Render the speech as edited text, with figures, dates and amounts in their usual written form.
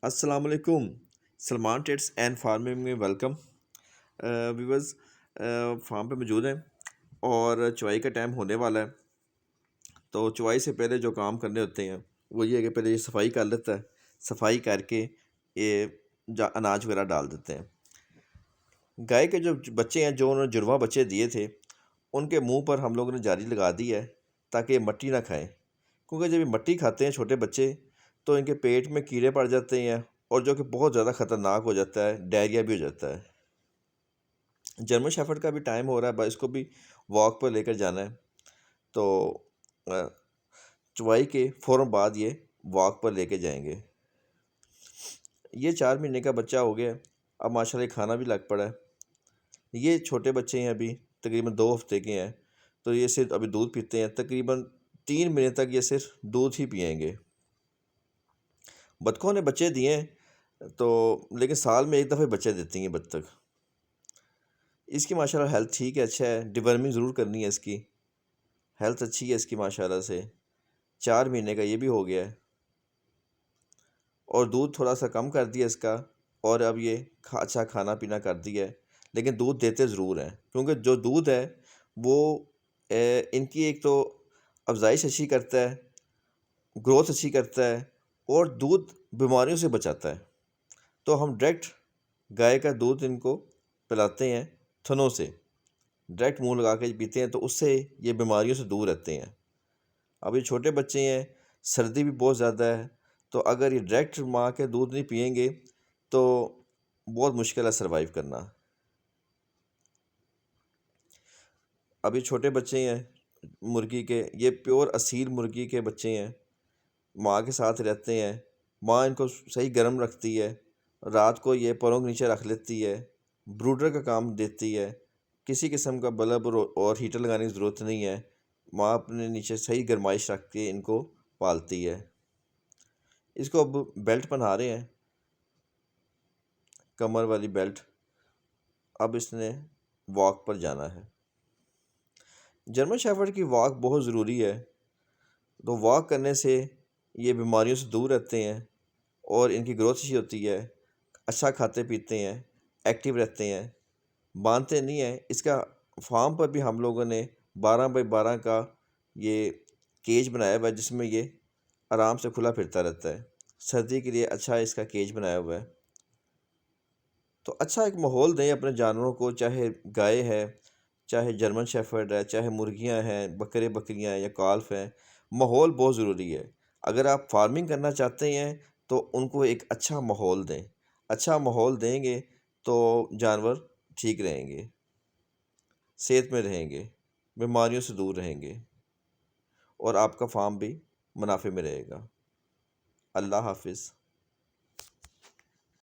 السلام علیکم. Salman ٹیٹس and farming میں ویلکم. ویورز فارم پہ موجود ہیں اور چوائی کا ٹائم ہونے والا ہے. تو چوائی سے پہلے جو کام کرنے ہوتے ہیں وہ یہ ہے کہ پہلے یہ صفائی کر لیتا ہے. صفائی کر کے یہ اناج وغیرہ ڈال دیتے ہیں. گائے کے جو بچے ہیں، جو انہوں نے جڑواں بچے دیے تھے، ان کے منہ پر ہم لوگوں نے جاری لگا دی ہے تاکہ یہ مٹی نہ کھائیں، کیونکہ جب یہ مٹی کھاتے ہیں چھوٹے بچے تو ان کے پیٹ میں کیڑے پڑ جاتے ہیں اور جو کہ بہت زیادہ خطرناک ہو جاتا ہے، ڈائریا بھی ہو جاتا ہے. جرمن شیفرڈ کا بھی ٹائم ہو رہا ہے، بس اس کو بھی واک پر لے کر جانا ہے. تو چوائی کے فوراً بعد یہ واک پر لے کے جائیں گے. یہ 4 مہینے کا بچہ ہو گیا، اب ماشاء اللہ کھانا بھی لگ پڑا ہے. یہ چھوٹے بچے ہیں، ابھی تقریباً 2 ہفتے کے ہیں، تو یہ صرف ابھی دودھ پیتے ہیں. تقریباً 3 مہینے تک یہ صرف دودھ ہی پئیں گے. بطخوں نے بچے دیے ہیں تو لیکن سال میں ایک دفعہ بچے دیتی ہیں بطخ. اس کی ماشاءاللہ ہیلتھ ٹھیک ہے، اچھا ہے. ڈیورمنگ ضرور کرنی ہے، اس کی ہیلتھ اچھی ہے اس کی ماشاءاللہ سے. 4 مہینے کا یہ بھی ہو گیا ہے اور دودھ تھوڑا سا کم کر دیا اس کا، اور اب یہ اچھا کھانا پینا کر دیا ہے. لیکن دودھ دیتے ضرور ہیں، کیونکہ جو دودھ ہے وہ ان کی ایک تو افزائش اچھی کرتا ہے، گروتھ اچھی کرتا ہے، اور دودھ بیماریوں سے بچاتا ہے. تو ہم ڈائریکٹ گائے کا دودھ ان کو پلاتے ہیں تھنوں سے، ڈائریکٹ منہ لگا کے پیتے ہیں، تو اس سے یہ بیماریوں سے دور رہتے ہیں. اب یہ چھوٹے بچے ہیں، سردی بھی بہت زیادہ ہے، تو اگر یہ ڈائریکٹ ماں کے دودھ نہیں پئیں گے تو بہت مشکل ہے سروائیو کرنا. اب یہ چھوٹے بچے ہیں مرغی کے، یہ پیور اصیل مرغی کے بچے ہیں، ماں کے ساتھ رہتے ہیں. ماں ان کو صحیح گرم رکھتی ہے، رات کو یہ پروں کے نیچے رکھ لیتی ہے، بروڈر کا کام دیتی ہے. کسی قسم کا بلب اور ہیٹر لگانے کی ضرورت نہیں ہے. ماں اپنے نیچے صحیح گرمائش رکھ کے ان کو پالتی ہے. اس کو اب بیلٹ پہنا رہے ہیں، کمر والی بیلٹ. اب اس نے واک پر جانا ہے. جرمن شیفرڈ کی واک بہت ضروری ہے. تو واک کرنے سے یہ بیماریوں سے دور رہتے ہیں اور ان کی گروتھ اچھی ہوتی ہے، اچھا کھاتے پیتے ہیں، ایکٹیو رہتے ہیں، باندھتے نہیں ہیں. اس کا فارم پر بھی ہم لوگوں نے 12x12 کا یہ کیج بنایا ہوا ہے، جس میں یہ آرام سے کھلا پھرتا رہتا ہے. سردی کے لیے اچھا اس کا کیج بنایا ہوا ہے. تو اچھا ایک ماحول دیں اپنے جانوروں کو، چاہے گائے ہے، چاہے جرمن شیفرڈ ہے، چاہے مرغیاں ہیں، بکریاں ہیں یا کالف ہیں. ماحول بہت ضروری ہے. اگر آپ فارمنگ کرنا چاہتے ہیں تو ان کو ایک اچھا ماحول دیں. اچھا ماحول دیں گے تو جانور ٹھیک رہیں گے، صحت میں رہیں گے، بیماریوں سے دور رہیں گے، اور آپ کا فارم بھی منافع میں رہے گا. اللہ حافظ.